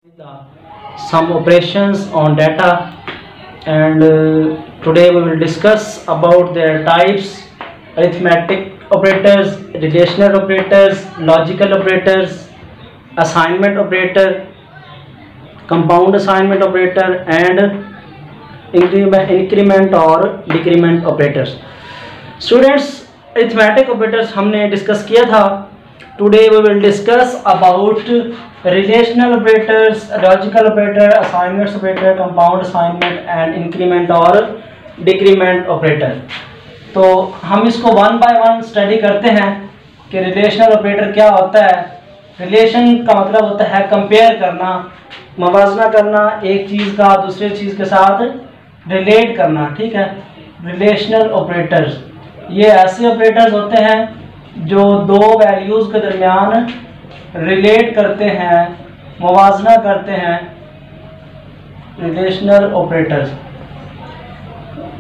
some operations on data, and today we will discuss about their types: arithmetic operators, relational operators, logical operators, assignment operator, compound assignment operator, and increment or decrement operators. Students, arithmetic operators हमने discuss किया था. Today we will discuss about relational operators, logical operator, assignment operator, compound assignment and increment और decrement operator. तो हम इसको one by one study करते हैं कि रिलेशनल ऑपरेटर क्या होता है. रिलेशन का मतलब होता है कंपेयर करना, मवाजना करना, एक चीज़ का दूसरे चीज़ के साथ रिलेट करना. ठीक है. रिलेशनल ऑपरेटर्स ये ऐसे ऑपरेटर्स होते हैं जो दो वैल्यूज़ के दरमियान रिलेट करते हैं, मुवाजना करते हैं. Relational operators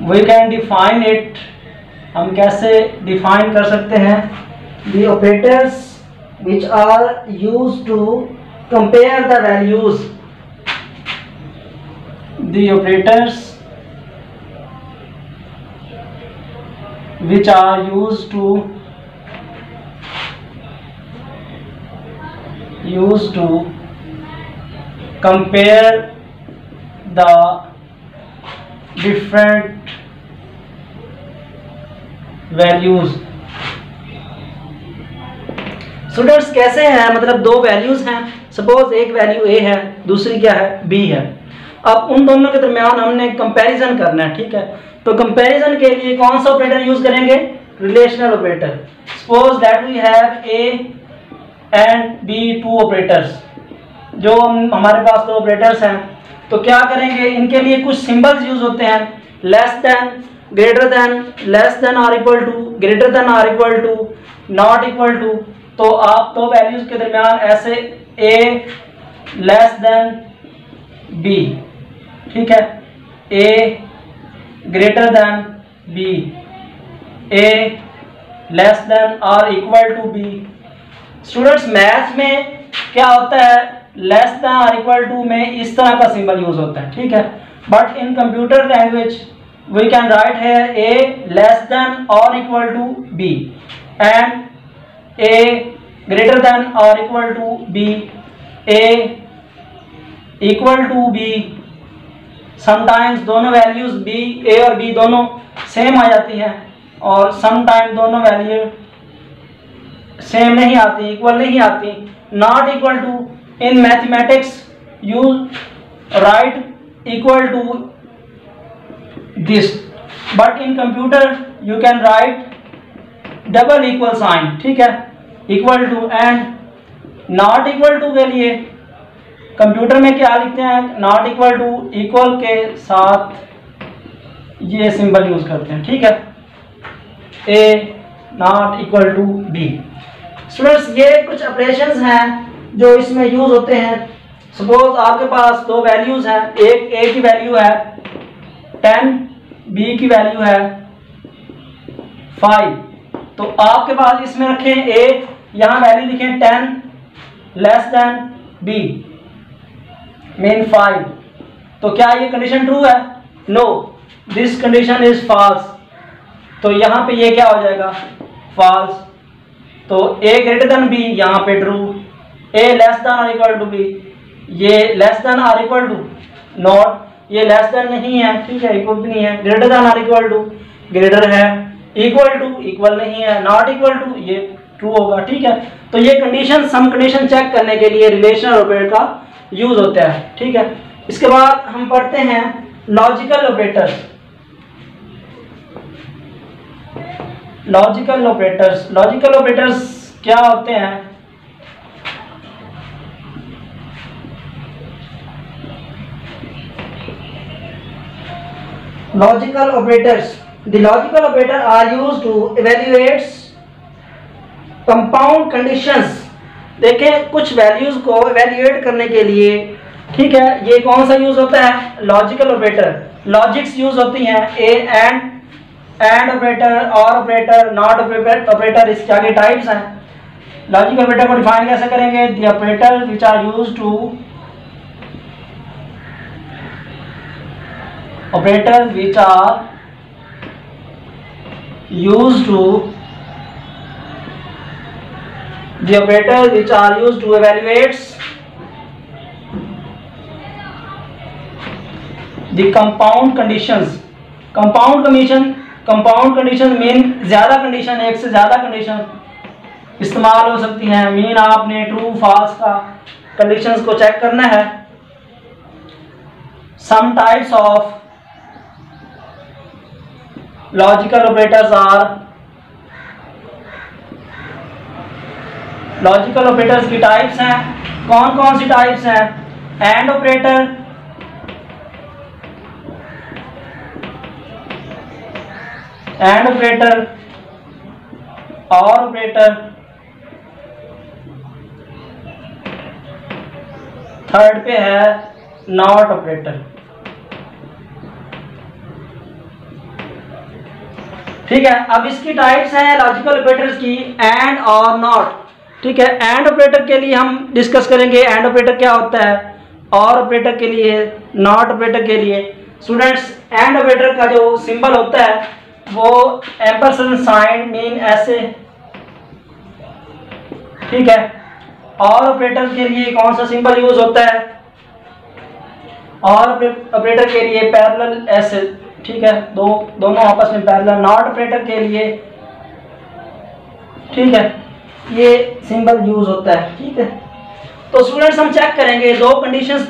we can define it. हम कैसे डिफाइन कर सकते हैं? The operators which are used to compare the values. The operators which are used to compare the different values. Students कैसे हैं? मतलब दो वैल्यूज हैं, सपोज एक वैल्यू ए है, दूसरी क्या है? बी है. अब उन दोनों के दरमियान हमने कंपैरिजन करना है. ठीक है. तो कंपैरिजन के लिए कौन सा ऑपरेटर यूज करेंगे? Relational operator. Suppose that we have A and B, two operators. जो हमारे पास दो ऑपरेटर्स हैं, तो क्या करेंगे? इनके लिए कुछ सिंबल्स यूज होते हैं. Less than, greater than, less than or equal to, greater than or equal to, not equal to. तो आप दो वैल्यूज के दरमियान ऐसे ए लेस देन बी, ठीक है, A greater than B, A less than or equal to B. Students math में क्या होता है? Less than or equal to में इस तरह का सिंबल यूज होता है. ठीक है. But in computer language we can write है ए लेस देन और equal to B and A greater than और equal to B, A equal to B. Sometimes दोनों वैल्यूज बी, ए और बी दोनों सेम आ जाती हैं, और समटाइम दोनों वैल्यू सेम नहीं आती, इक्वल नहीं आती. Not equal to in mathematics you write equal to this, but in computer you can write double equal sign. ठीक है. Equal to and not equal to के लिए कंप्यूटर में क्या लिखते हैं? नॉट इक्वल टू इक्वल के साथ ये सिंबल यूज करते हैं. ठीक है. A not equal to B. Students ये कुछ ऑपरेशंस हैं जो इसमें यूज होते हैं. सपोज आपके पास दो वैल्यूज हैं, एक ए की वैल्यू है 10, बी की वैल्यू है 5. तो आपके पास इसमें रखें ए, यहाँ वैल्यू लिखें 10 लेस देन बी मीन 5. तो क्या ये कंडीशन ट्रू है? No, this condition is false. तो यहाँ पे ये क्या हो जाएगा? फॉल्स. तो ए ग्रेटर देन बी यहाँ पे true, A less than or equal to B, ये less than or equal to not, ये लेस देन नहीं है. ठीक है, इक्वल भी नहीं है. Greater than or equal to greater है, इक्वल टू इक्वल नहीं है, नॉट इक्वल टू ये ट्रू होगा. ठीक है. तो ये कंडीशन, सम कंडीशन चेक करने के लिए रिलेशनल ऑपरेटर का यूज होता है. ठीक है. इसके बाद हम पढ़ते हैं logical operators. Logical operators, logical operators क्या होते हैं? Logical operators, the logical operator are used to evaluate compound conditions. देखें, कुछ वैल्यूज को इवैल्यूएट करने के लिए, ठीक है, ये कौन सा यूज होता है? Logical operator. लॉजिक्स यूज होती हैं A and operator, or operator, not operator. इसके आगे टाइप्स हैं. लॉजिकल ऑपरेटर को डिफाइन कैसे करेंगे? The operator which are used to operators which are used to the operators which are used to evaluates the compound conditions. Compound condition mean ज्यादा condition, एक से ज्यादा कंडीशन इस्तेमाल हो सकती हैं। मीन आपने ट्रू फॉल्स का कंडीशंस को चेक करना है। Some types of logical operators are, logical operators की टाइप्स हैं। कौन कौन सी टाइप्स हैं? And operator, and operator, or operator, third पे है नॉट ऑपरेटर। ठीक है, अब इसकी टाइप्स हैं लॉजिकल ऑपरेटर्स की, एंड और नॉट। ठीक है, एंड ऑपरेटर के लिए हम डिस्कस करेंगे एंड ऑपरेटर क्या होता है, और ऑपरेटर के लिए, नॉट ऑपरेटर के लिए। स्टूडेंट्स, एंड ऑपरेटर का जो सिंबल होता है वो एम्परसेंड साइन मीन ऐसे। ठीक है, और ऑपरेटर के लिए कौन सा सिंबल यूज होता है? और ऑपरेटर के लिए पैरेलल ऐसे। ठीक है, दोनों आपस में पैरेलल। नॉट ऑपरेटर के लिए, ठीक है, ये सिंबल यूज होता है। ठीक है, तो स्टूडेंट्स हम चेक करेंगे दो कंडीशंस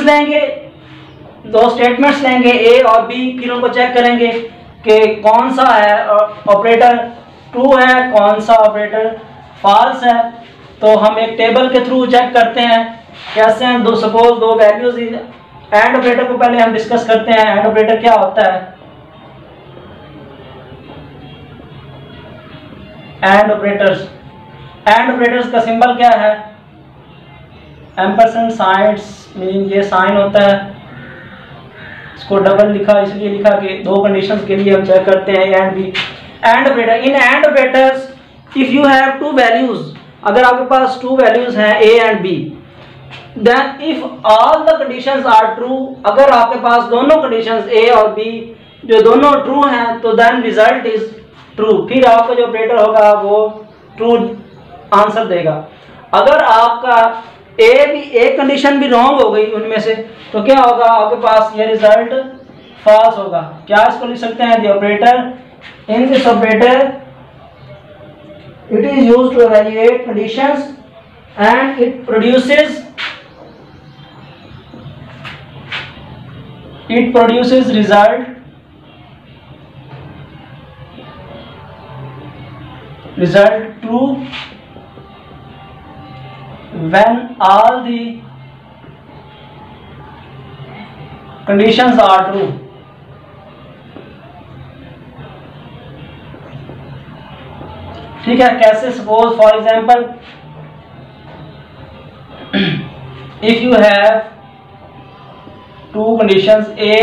लेंगे, दो स्टेटमेंट्स लेंगे ए और बी, फिर उनको चेक करेंगे कि कौन सा है ऑपरेटर ट्रू है, कौन सा ऑपरेटर फॉल्स है। तो हम एक टेबल के थ्रू चेक करते हैं कैसे हैं। सपोज दो वैल्यूज, एंड ऑपरेटर को पहले हम डिस्कस करते हैं। एंड ऑपरेटर क्या होता है? एंड ऑपरेटर्स का सिंबल क्या है? एम्परसेंड साइंस मीन ये साइन होता है। इसको डबल लिखा, इसलिए लिखा कि दो कंडीशंस के लिए हम चेक करते हैं A and B. And operator, in and operators if you have two values, अगर आपके पास टू वैल्यूज हैं A and B, then if all the conditions are true, अगर आपके पास दोनों कंडीशंस ए और बी जो दोनों ट्रू हैं, तो देन रिजल्ट इज ट्रू। फिर आपका जो ऑपरेटर होगा वो ट्रू आंसर देगा। अगर आपका एक कंडीशन भी रॉन्ग हो गई उनमें से, तो क्या होगा? आपके पास ये रिजल्ट फॉल्स होगा। क्या इसको लिख सकते हैं? The operator, in this operator it is used to evaluate conditions and it produces result true when all the conditions are true। ठीक है, कैसे? Suppose for example if you have two conditions A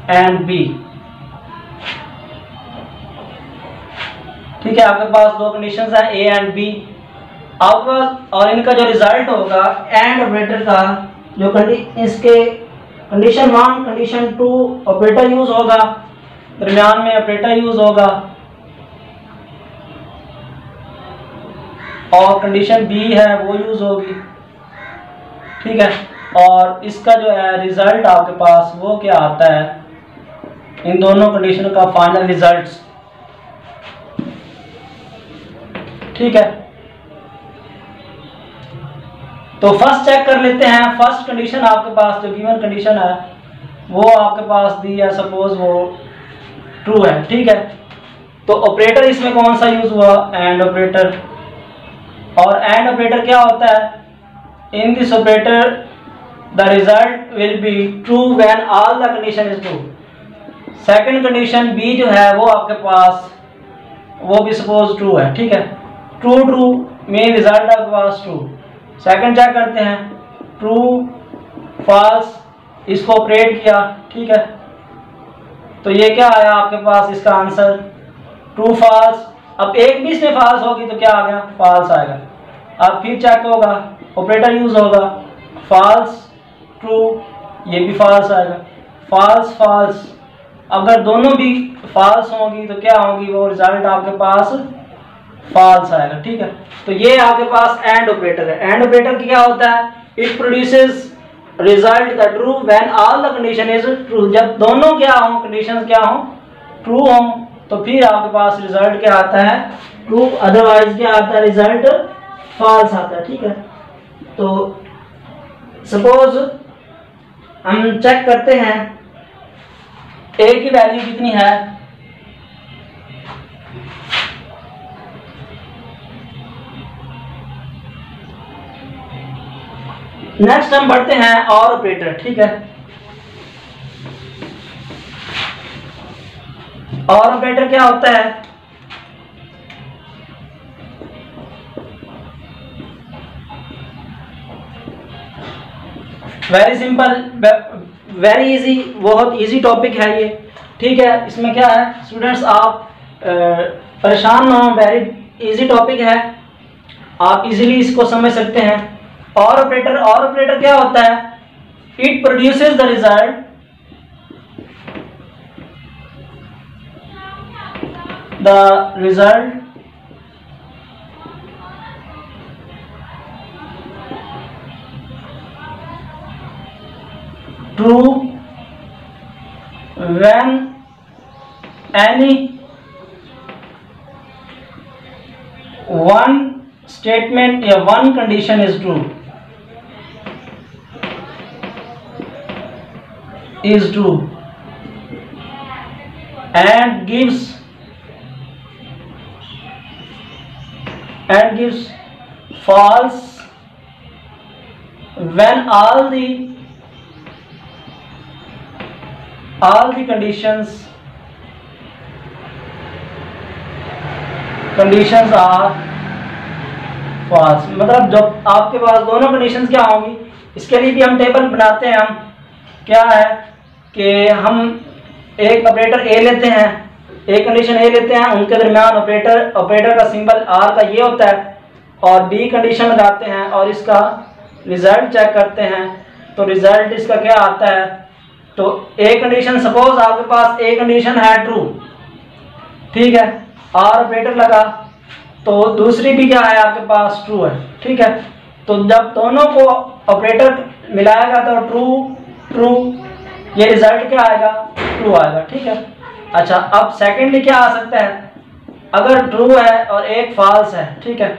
and B. ठीक है, आपके पास दो conditions हैं A and B, आपके पास, और इनका जो रिजल्ट होगा एंड ऑपरेटर का, जो इसके कंडीशन 1 कंडीशन 2 ऑपरेटर यूज होगा, दरमियान में ऑपरेटर यूज होगा, और कंडीशन बी है वो यूज होगी। ठीक है, और इसका जो है रिजल्ट आपके पास वो क्या आता है? इन दोनों कंडीशन का फाइनल रिजल्ट। ठीक है, तो फर्स्ट चेक कर लेते हैं। फर्स्ट कंडीशन आपके पास जो गिवन कंडीशन है वो आपके पास दी है, सपोज वो ट्रू है। ठीक है, तो ऑपरेटर इसमें कौन सा यूज हुआ? And operator. और एंड ऑपरेटर क्या होता है? In this operator the result will be true when all the condition is true. Second condition B जो है वो आपके पास वो भी सपोज ट्रू है। ठीक है, ट्रू मेन रिजल्ट आपके पास ट्रू। सेकंड चेक करते हैं, ट्रू फॉल्स, इसको ऑपरेट किया। ठीक है, तो ये क्या आया आपके पास? इसका आंसर ट्रू फॉल्स। अब एक भी इसमें फॉल्स होगी तो क्या आ गया? फॉल्स आएगा। अब फिर चेक होगा, ऑपरेटर यूज होगा, फॉल्स ट्रू ये भी फॉल्स आएगा, फॉल्स फॉल्स। अगर दोनों भी फॉल्स होंगी तो क्या होगी, वो रिजल्ट आपके पास फॉल्स आएगा, ठीक है। तो ये आपके पास एंड ऑपरेटर है। एंड ऑपरेटर क्या होता है, it produces result the true when all the condition is true. जब दोनों क्या हो, कंडीशन क्या हो, ट्रू हो, तो फिर आपके पास रिजल्ट क्या आता है, ट्रू। अदरवाइज क्या आता है, रिजल्ट फॉल्स आता है, ठीक है। तो सपोज हम चेक करते हैं ए की वैल्यू कितनी है, नेक्स्ट हम बढ़ते हैं और ऑपरेटर, ठीक है। और ऑपरेटर क्या होता है, वेरी सिंपल, वेरी इजी, बहुत इजी टॉपिक है ये, ठीक है। इसमें क्या है स्टूडेंट्स, आप परेशान ना हो, वेरी इजी टॉपिक है, आप इजीली इसको समझ सकते हैं। और ऑपरेटर क्या होता है, it produces the result true when any one statement या one condition is true, and gives false when all the conditions are false। मतलब जब आपके पास दोनों कंडीशंस क्या होंगी, इसके लिए भी हम टेबल बनाते हैं। हम क्या है कि हम एक ऑपरेटर ए लेते हैं, एक कंडीशन ए लेते हैं, उनके दरमियान ऑपरेटर का सिंबल आर का ये होता है, और बी कंडीशन लगाते हैं और इसका रिजल्ट चेक करते हैं। तो रिजल्ट इसका क्या आता है, तो ए कंडीशन, सपोज आपके पास ए कंडीशन है ट्रू, ठीक है, आर ऑपरेटर लगा, तो दूसरी भी क्या है आपके पास, ट्रू है, ठीक है। तो जब दोनों को ऑपरेटर मिलाएगा तो ट्रू, ये रिजल्ट क्या आएगा, ट्रू आएगा, ठीक है। अच्छा, अब सेकेंडली क्या आ सकता है, अगर ट्रू है और एक फॉल्स है, ठीक है,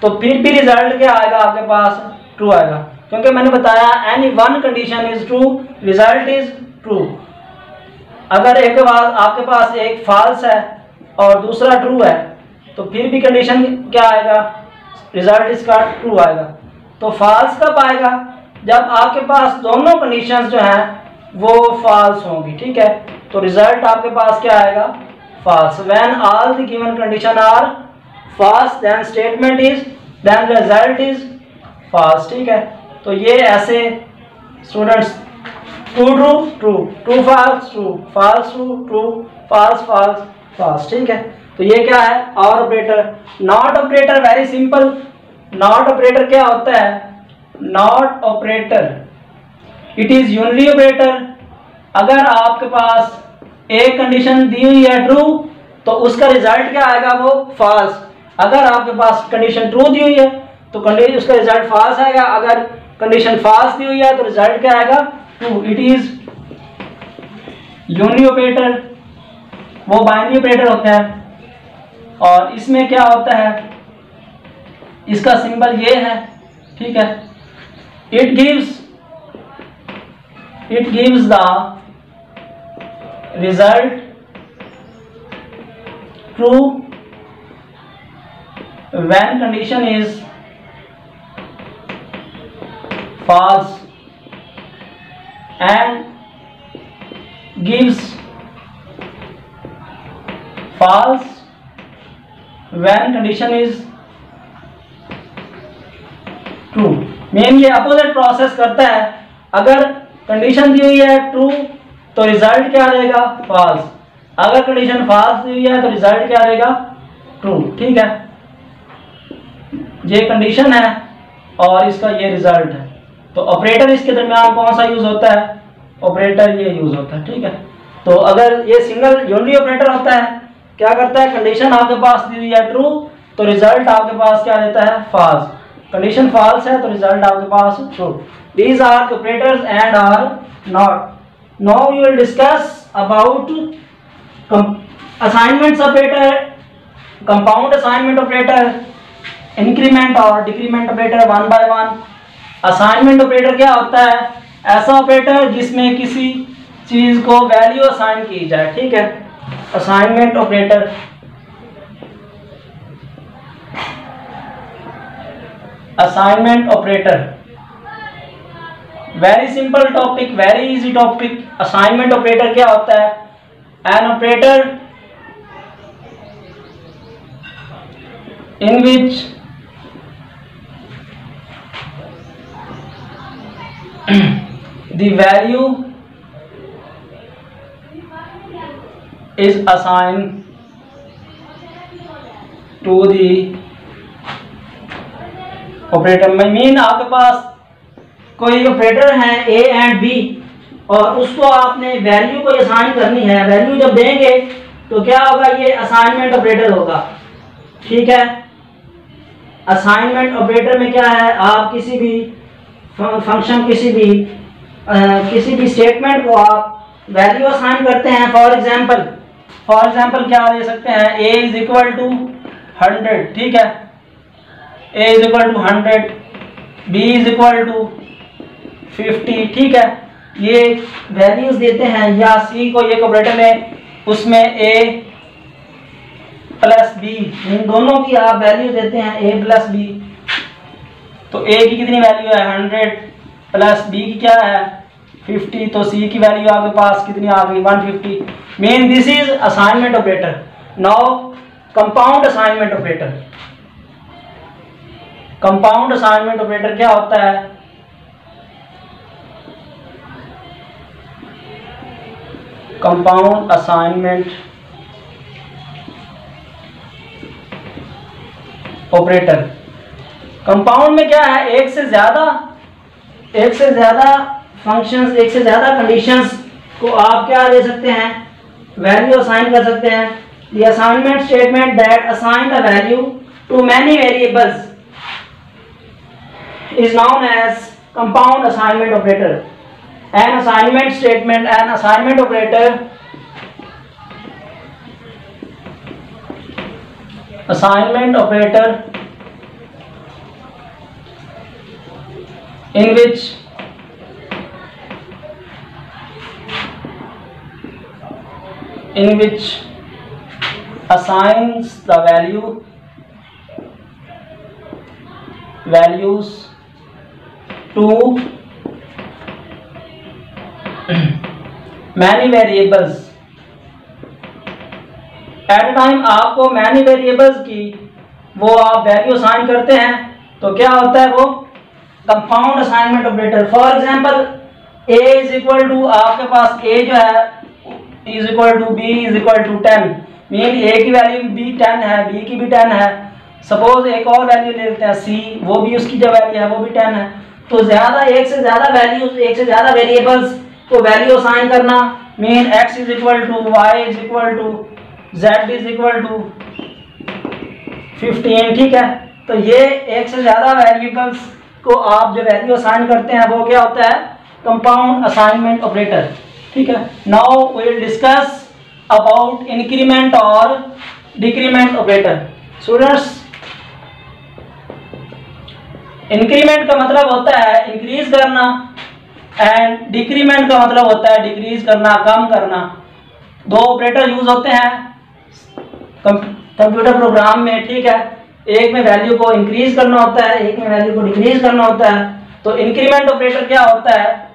तो फिर भी रिजल्ट क्या आएगा आपके पास, ट्रू आएगा, क्योंकि मैंने बताया any one condition is true, result is true. अगर एक बार आपके पास एक फॉल्स है और दूसरा ट्रू है, तो फिर भी कंडीशन क्या आएगा, रिजल्ट इसका ट्रू आएगा। तो फॉल्स कब आएगा, जब आपके पास दोनों कंडीशंस जो हैं वो फॉल्स होंगी, ठीक है। तो रिजल्ट आपके पास क्या आएगा, false. When all the given condition are false then statement is, then result is false, ठीक है। तो ये ऐसे students, true false, true false, true false, false false, ठीक है। तो ये क्या है, or operator. Not operator very simple. Not operator क्या होता है, not operator it is unitary operator. अगर आपके पास एक कंडीशन दी हुई है ट्रू, तो उसका रिजल्ट क्या आएगा, वो फॉल्स। अगर आपके पास कंडीशन ट्रू दी हुई है तो उसका रिजल्ट फॉल्स आएगा। अगर कंडीशन फॉल्स दी हुई है तो रिजल्ट क्या आएगा, true. It is unitary operator, वो बाइनरी ऑपरेटर होता है। और इसमें क्या होता है, इसका सिंबल ये है, ठीक है। It gives the result true when condition is false and gives false when condition is true। Main ये अपोजिट प्रोसेस करता है। अगर कंडीशन दी हुई है ट्रू तो रिजल्ट क्या देगा, फॉल्स। अगर कंडीशन फॉल्स दी हुई है तो रिजल्ट क्या देगा, ट्रू, ठीक है। ये कंडीशन है और इसका ये रिजल्ट है। तो ऑपरेटर इसके दरमियान कौन सा यूज होता है, ऑपरेटर ये यूज होता है, ठीक है। तो अगर ये सिंगल यूनिटरी ऑपरेटर होता है, क्या करता है, कंडीशन आपके पास दी हुई है ट्रू, तो रिजल्ट आपके पास क्या देता है, फॉल्स। कंडीशन फॉल्स है तो रिजल्ट आपके पास true. These are the operators and or not. Now we will discuss about assignment operator, compound assignment operator, increment और decrement operator one by one. Assignment operator क्या होता है, ऐसा ऑपरेटर जिसमें किसी चीज को वैल्यू असाइन की जाए, ठीक है। Assignment operator, assignment operator, very simple topic, very easy topic. Assignment operator क्या होता है, an operator in which the value is assigned to the operator। Mean आपके पास कोई ऑपरेटर है ए एंड बी और उसको आपने वैल्यू को असाइन करनी है। वैल्यू जब देंगे तो क्या होगा, ये असाइनमेंट ऑपरेटर होगा, ठीक है। असाइनमेंट ऑपरेटर में क्या है, आप किसी भी फंक्शन, किसी भी स्टेटमेंट को आप वैल्यू असाइन करते हैं। फॉर एग्जांपल क्या दे सकते हैं, a इज इक्वल टू 100, ठीक है। a is equal to 100, b is equal to 50, ठीक है। ये वैल्यूज देते हैं, या c को एक ऑपरेटर में उसमें a प्लस बी, इन दोनों की आप वैल्यू देते हैं a प्लस बी। तो a की कितनी वैल्यू है 100 प्लस b की क्या है 50, तो c की वैल्यू आपके पास कितनी आ गई 150। Mean this is assignment operator. Now compound assignment operator. Compound assignment operator क्या होता है, कंपाउंड असाइनमेंट ऑपरेटर। कंपाउंड में क्या है, एक से ज्यादा फंक्शंस, एक से ज्यादा कंडीशंस को आप क्या दे सकते हैं, वैल्यू असाइन कर सकते हैं। The assignment statement that assign the value to many variables is known as compound assignment operator। An assignment statement, an assignment operator in which assigns the values to many variables at a time। आपको many variables की वो आप value assign करते हैं, तो क्या होता है वो compound assignment operator. For example a is equal to, आपके पास a जो है is equal to b is equal to 10, mean a की वैल्यू b 10 है, b की भी 10 है। सपोज एक और वैल्यू ले लेते हैं c, वो भी उसकी जो वैल्यू है वो भी 10 है। तो ज्यादा, एक से ज्यादा वैल्यूज, एक से ज्यादा वेरिएबल्स को वैल्यू असाइन करना, mean x is equal to y is equal to z is equal to 15, ठीक है। तो ये एक से ज्यादा वेरिएबल्स को आप जो वैल्यू असाइन करते हैं वो क्या होता है, कंपाउंड असाइनमेंट ऑपरेटर, ठीक है। Now we will discuss about increment और डिक्रीमेंट ऑपरेटर। स्टूडेंट्स, इंक्रीमेंट का मतलब होता है इंक्रीज करना एंड डिक्रीमेंट का मतलब होता है डिक्रीज करना, कम करना। दो ऑपरेटर यूज होते हैं कंप्यूटर प्रोग्राम में, ठीक है। एक में वैल्यू को इंक्रीज करना होता है, एक में वैल्यू को डिक्रीज करना होता है। तो इंक्रीमेंट ऑपरेटर क्या होता है,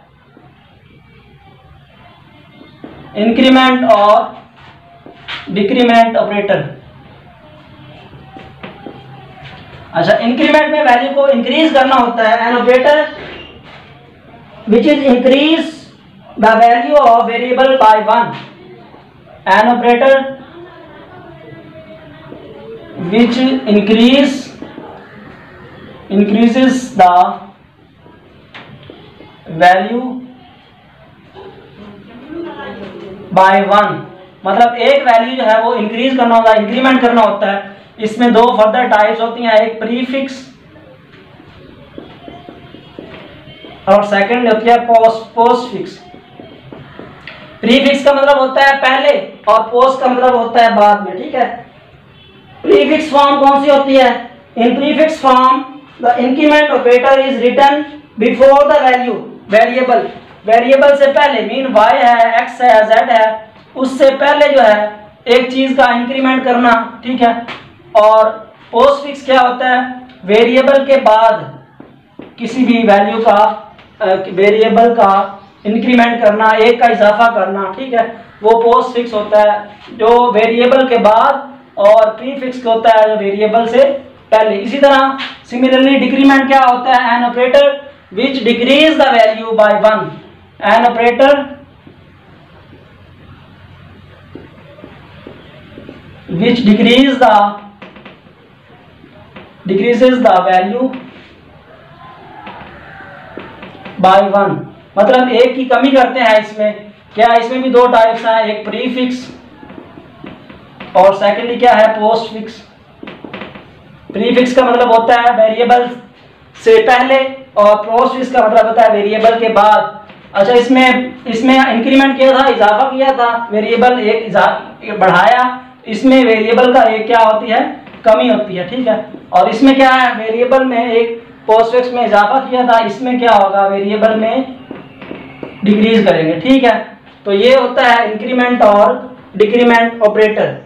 इंक्रीमेंट और डिक्रीमेंट ऑपरेटर। अच्छा, इंक्रीमेंट में वैल्यू को इंक्रीज करना होता है, an operator which is increase the value of variable by 1। An operator which increases the value by 1, मतलब एक वैल्यू जो है वो इंक्रीज करना होता है, इंक्रीमेंट करना होता है। इसमें दो फर्दर टाइप्स होती हैं, एक प्रीफिक्स और सेकंड होती है पोस्टफिक्स। प्रीफिक्स का मतलब होता है पहले और पोस्ट का मतलब होता है बाद में, ठीक है। प्रीफिक्स फॉर्म कौन सी होती है? In prefix form the increment operator is written before the value variable, variable से पहले, मीन y है, x है, z है, उससे पहले जो है एक चीज का इंक्रीमेंट करना, ठीक है। और पोस्टफिक्स क्या होता है? वेरिएबल के बाद किसी भी वैल्यू का वेरिएबल का इंक्रीमेंट करना, एक का इजाफा करना, ठीक है, वो पोस्टफिक्स होता है जो वेरिएबल के बाद, और प्रीफिक्स होता है जो वेरिएबल से पहले। इसी तरह सिमिलरली डिक्रीमेंट क्या होता है? An operator which decrease the value by 1, an operator which decreases the value by 1, मतलब एक की कमी करते हैं इसमें। क्या इसमें भी दो टाइप्स हैं, एक प्रीफिक्स और सेकेंडली क्या है? पोस्टफिक्स। प्रीफिक्स का मतलब होता है वेरिएबल से पहले और पोस्टफिक्स का मतलब होता है वेरिएबल के बाद। अच्छा, इसमें इंक्रीमेंट किया था, इजाफा किया था, वेरिएबल एक बढ़ाया, इसमें वेरिएबल का एक क्या होती है? कमी होती है, ठीक है। और इसमें क्या है? वेरिएबल में एक पोस्टफिक्स में इजाफा किया था, इसमें क्या होगा? वेरिएबल में डिक्रीज करेंगे, ठीक है। तो ये होता है इंक्रीमेंट और डिक्रीमेंट ऑपरेटर।